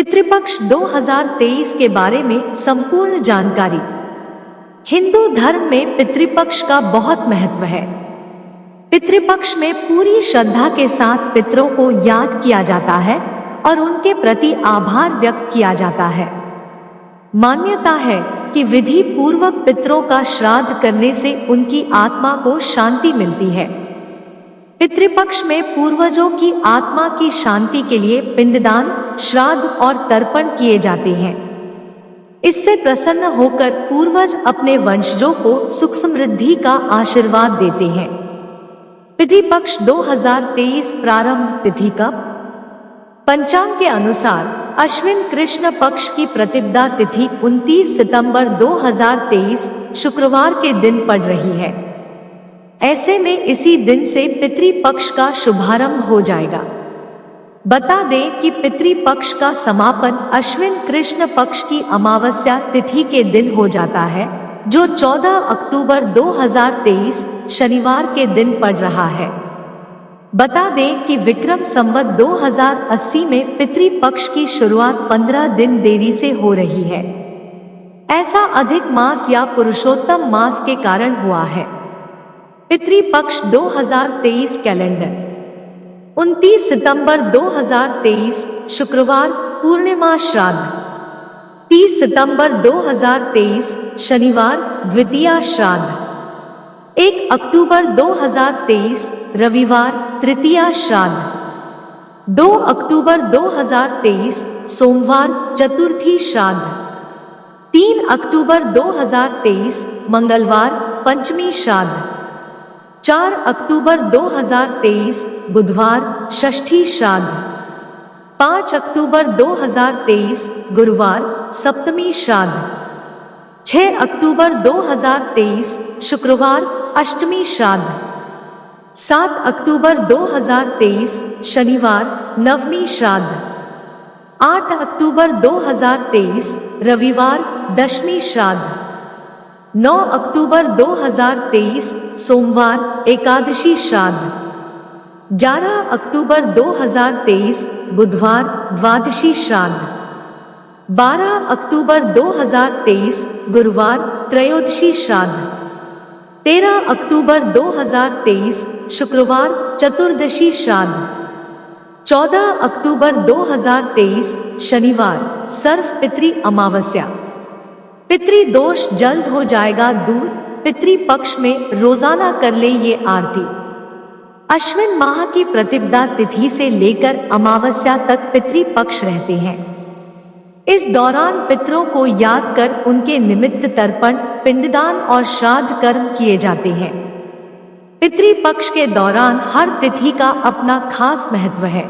पितृपक्ष 2023 के बारे में संपूर्ण जानकारी। हिंदू धर्म में पितृपक्ष का बहुत महत्व है। पितृपक्ष में पूरी श्रद्धा के साथ पितरों को याद किया जाता है और उनके प्रति आभार व्यक्त किया जाता है। मान्यता है कि विधि पूर्वक पितरों का श्राद्ध करने से उनकी आत्मा को शांति मिलती है। पितृपक्ष में पूर्वजों की आत्मा की शांति के लिए पिंडदान, श्राद्ध और तर्पण किए जाते हैं। इससे प्रसन्न होकर पूर्वज अपने वंशजों को सुख समृद्धि का आशीर्वाद देते हैं। पितृपक्ष 2023 प्रारंभ तिथि कब? पंचांग के अनुसार अश्विन कृष्ण पक्ष की प्रतिपदा तिथि 29 सितंबर 2023 शुक्रवार के दिन पड़ रही है। ऐसे में इसी दिन से पितृपक्ष का शुभारंभ हो जाएगा। बता दें कि पितृपक्ष का समापन अश्विन कृष्ण पक्ष की अमावस्या तिथि के दिन हो जाता है, जो 14 अक्टूबर 2023 शनिवार के दिन पड़ रहा है। बता दें कि विक्रम संवत 2080 में पितृपक्ष की शुरुआत 15 दिन देरी से हो रही है। ऐसा अधिक मास या पुरुषोत्तम मास के कारण हुआ है। पितृपक्ष 2023 कैलेंडर 29 सितंबर 2023 शुक्रवार पूर्णिमा श्राद्ध, 30 सितंबर 2023 शनिवार द्वितीया श्राद्ध, 1 अक्टूबर 2023 रविवार तृतीया श्राद्ध, 2 अक्टूबर 2023 सोमवार चतुर्थी श्राद्ध, 3 अक्टूबर 2023 मंगलवार पंचमी श्राद्ध, 4 अक्टूबर 2023 बुधवार षष्ठी श्राद्ध, 5 अक्टूबर 2023 गुरुवार सप्तमी श्राद्ध, 6 अक्टूबर 2023 शुक्रवार अष्टमी श्राद्ध, 7 अक्टूबर 2023 शनिवार नवमी श्राद्ध, 8 अक्टूबर 2023 रविवार दशमी श्राद्ध, 9 अक्टूबर 2023 सोमवार एकादशी श्राद्ध, 11 अक्टूबर 2023 बुधवार द्वादशी श्राद्ध, 12 अक्टूबर 2023 गुरुवार त्रयोदशी श्राद्ध, 13 अक्टूबर 2023 शुक्रवार चतुर्दशी श्राद्ध, 14 अक्टूबर 2023 शनिवार सर्व पितृ अमावस्या। पितृदोष जल्द हो जाएगा दूर। पितृपक्ष में रोजाना कर ले ये आरती। अश्विन माह की प्रतिपदा तिथि से लेकर अमावस्या तक पितृपक्ष रहते हैं। इस दौरान पितरों को याद कर उनके निमित्त तर्पण, पिंडदान और श्राद्ध कर्म किए जाते हैं। पितृपक्ष के दौरान हर तिथि का अपना खास महत्व है।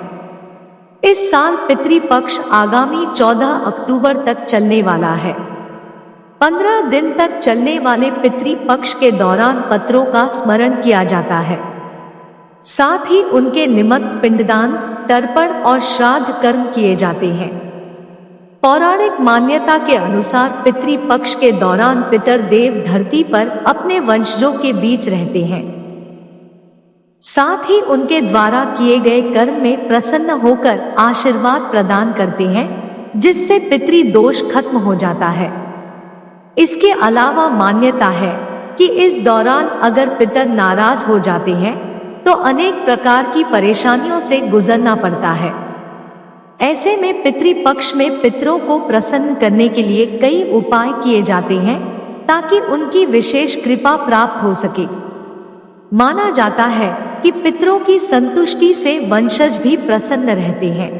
इस साल पितृपक्ष आगामी 14 अक्टूबर तक चलने वाला है। 15 दिन तक चलने वाले पितृपक्ष के दौरान पितरों का स्मरण किया जाता है। साथ ही उनके निमित्त पिंडदान, तर्पण और श्राद्ध कर्म किए जाते हैं। पौराणिक मान्यता के अनुसार पितृपक्ष के दौरान पितर देव धरती पर अपने वंशजों के बीच रहते हैं। साथ ही उनके द्वारा किए गए कर्म में प्रसन्न होकर आशीर्वाद प्रदान करते हैं, जिससे पितृदोष खत्म हो जाता है। इसके अलावा मान्यता है कि इस दौरान अगर पितर नाराज हो जाते हैं तो अनेक प्रकार की परेशानियों से गुजरना पड़ता है। ऐसे में पितृपक्ष में पितरों को प्रसन्न करने के लिए कई उपाय किए जाते हैं ताकि उनकी विशेष कृपा प्राप्त हो सके। माना जाता है कि पितरों की संतुष्टि से वंशज भी प्रसन्न रहते हैं।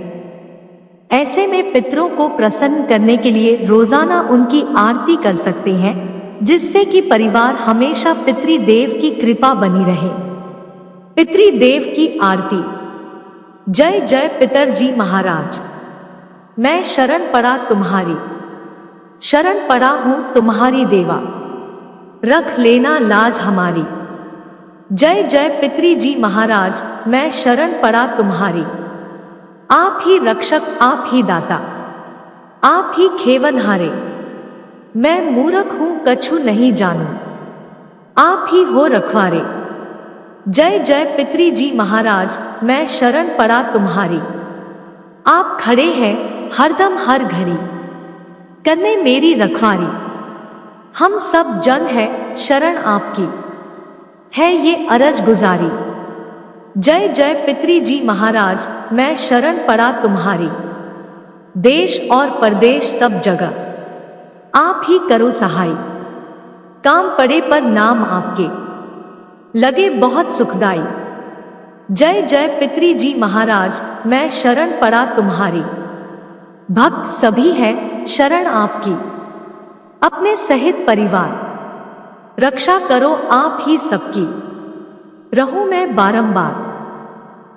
ऐसे में पितरों को प्रसन्न करने के लिए रोजाना उनकी आरती कर सकते हैं, जिससे कि परिवार हमेशा पितृदेव की कृपा बनी रहे। पितृदेव की आरती। जय जय पितरजी महाराज, मैं शरण पड़ा तुम्हारी, शरण पड़ा हूँ तुम्हारी देवा, रख लेना लाज हमारी। जय जय पितृजी महाराज, मैं शरण पड़ा तुम्हारी, आप ही रक्षक, आप ही दाता, आप ही खेवनहारे। मैं मूर्ख हूँ कछु नहीं जानू, आप ही हो रखवारे। जय जय पितृजी महाराज, मैं शरण पड़ा तुम्हारी, आप खड़े हैं हरदम हर घड़ी करने मेरी रखवारी। हम सब जन है शरण आपकी, है ये अरज गुजारी। जय जय पितरी जी महाराज, मैं शरण पड़ा तुम्हारी। देश और परदेश सब जगह आप ही करो सहाय। काम पड़े पर नाम आपके लगे बहुत सुखदाई। जय जय पितरी जी महाराज, मैं शरण पड़ा तुम्हारी। भक्त सभी है शरण आपकी, अपने सहित परिवार रक्षा करो आप ही सबकी। रहूं मैं बारंबार।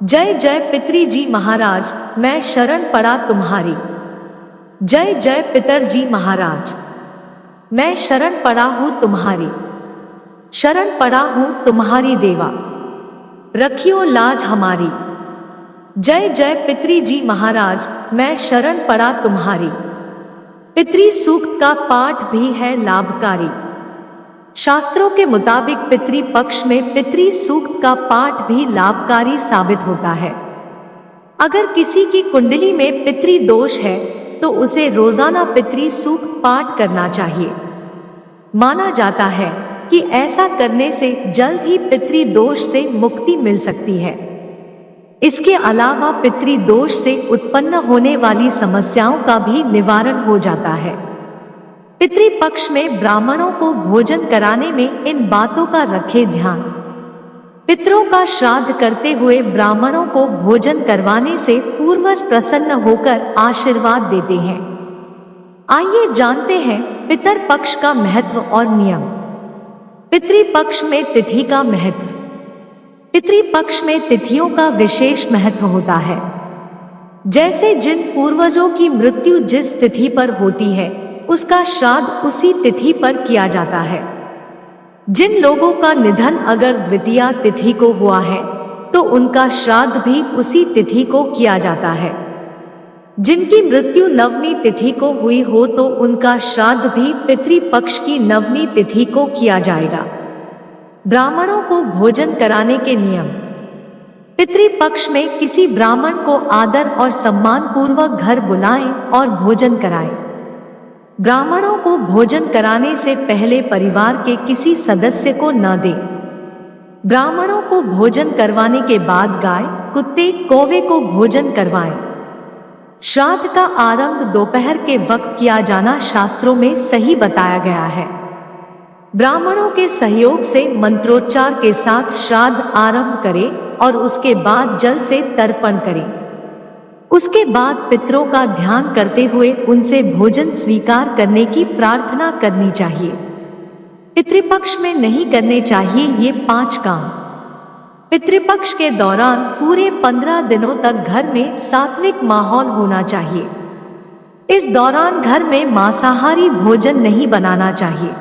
जय जय पितरी जी महाराज, मैं शरण पड़ा तुम्हारी। जय जय पितर जी महाराज, मैं शरण पड़ा हूं तुम्हारी। शरण पड़ा हूं तुम्हारी देवा, रखियो लाज हमारी। जय जय पितरी जी महाराज, मैं शरण पड़ा तुम्हारी। पितरी सूक्त का पाठ भी है लाभकारी। शास्त्रों के मुताबिक पितरी पक्ष में पितरी सूक्त का पाठ भी लाभकारी साबित होता है। अगर किसी की कुंडली में पितरी दोष है तो उसे रोजाना पितरी सूक्त पाठ करना चाहिए। माना जाता है कि ऐसा करने से जल्द ही पितरी दोष से मुक्ति मिल सकती है। इसके अलावा पितरी दोष से उत्पन्न होने वाली समस्याओं का भी निवारण हो जाता है। पितृ पक्ष में ब्राह्मणों को भोजन कराने में इन बातों का रखें ध्यान। पितरों का श्राद्ध करते हुए ब्राह्मणों को भोजन करवाने से पूर्वज प्रसन्न होकर आशीर्वाद देते हैं। आइए जानते हैं पितर पक्ष का महत्व और नियम। पितृपक्ष में तिथि का महत्व। पितृपक्ष में तिथियों का विशेष महत्व होता है। जैसे जिन पूर्वजों की मृत्यु जिस तिथि पर होती है उसका श्राद्ध उसी तिथि पर किया जाता है। जिन लोगों का निधन अगर द्वितीया तिथि को हुआ है तो उनका श्राद्ध भी उसी तिथि को किया जाता है। जिनकी मृत्यु नवमी तिथि को हुई हो तो उनका श्राद्ध भी पितृपक्ष की नवमी तिथि को किया जाएगा। ब्राह्मणों को भोजन कराने के नियम। पितृपक्ष में किसी ब्राह्मण को आदर और सम्मान पूर्वक घर बुलाएं और भोजन कराएं। ब्राह्मणों को भोजन कराने से पहले परिवार के किसी सदस्य को न दें। ब्राह्मणों को भोजन करवाने के बाद गाय, कुत्ते, कौवे को भोजन करवाएं। श्राद्ध का आरंभ दोपहर के वक्त किया जाना शास्त्रों में सही बताया गया है। ब्राह्मणों के सहयोग से मंत्रोच्चार के साथ श्राद्ध आरंभ करें और उसके बाद जल से तर्पण करें। उसके बाद पितरों का ध्यान करते हुए उनसे भोजन स्वीकार करने की प्रार्थना करनी चाहिए। पितृपक्ष में नहीं करने चाहिए ये 5 काम। पितृपक्ष के दौरान पूरे 15 दिनों तक घर में सात्विक माहौल होना चाहिए। इस दौरान घर में मांसाहारी भोजन नहीं बनाना चाहिए।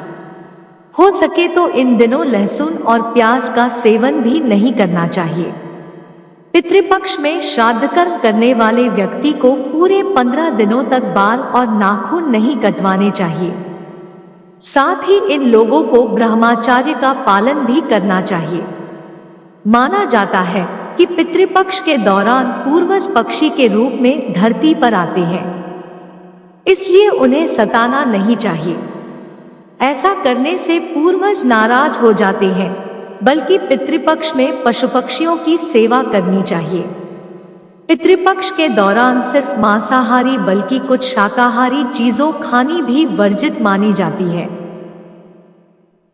हो सके तो इन दिनों लहसुन और प्याज का सेवन भी नहीं करना चाहिए। पितृपक्ष में श्राद्ध कर्म करने वाले व्यक्ति को पूरे 15 दिनों तक बाल और नाखून नहीं कटवाने चाहिए। साथ ही इन लोगों को ब्रह्मचर्य का पालन भी करना चाहिए। माना जाता है कि पितृपक्ष के दौरान पूर्वज पक्षी के रूप में धरती पर आते हैं, इसलिए उन्हें सताना नहीं चाहिए। ऐसा करने से पूर्वज नाराज हो जाते हैं, बल्कि पितृपक्ष में पशु पक्षियों की सेवा करनी चाहिए। पितृपक्ष के दौरान सिर्फ मांसाहारी बल्कि कुछ शाकाहारी चीजों खानी भी वर्जित मानी जाती है।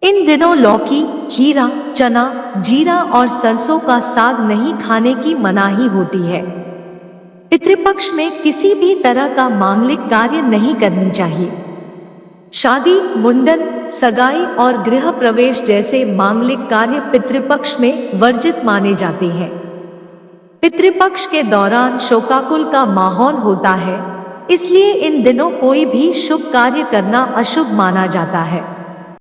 इन दिनों लौकी, खीरा, चना, जीरा और सरसों का साग नहीं खाने की मनाही होती है। पितृपक्ष में किसी भी तरह का मांगलिक कार्य नहीं करनी चाहिए। शादी, मुंडन, सगाई और गृह प्रवेश जैसे मांगलिक कार्य पितृपक्ष में वर्जित माने जाते हैं। पितृपक्ष के दौरान शोकाकुल का माहौल होता है, इसलिए इन दिनों कोई भी शुभ कार्य करना अशुभ माना जाता है।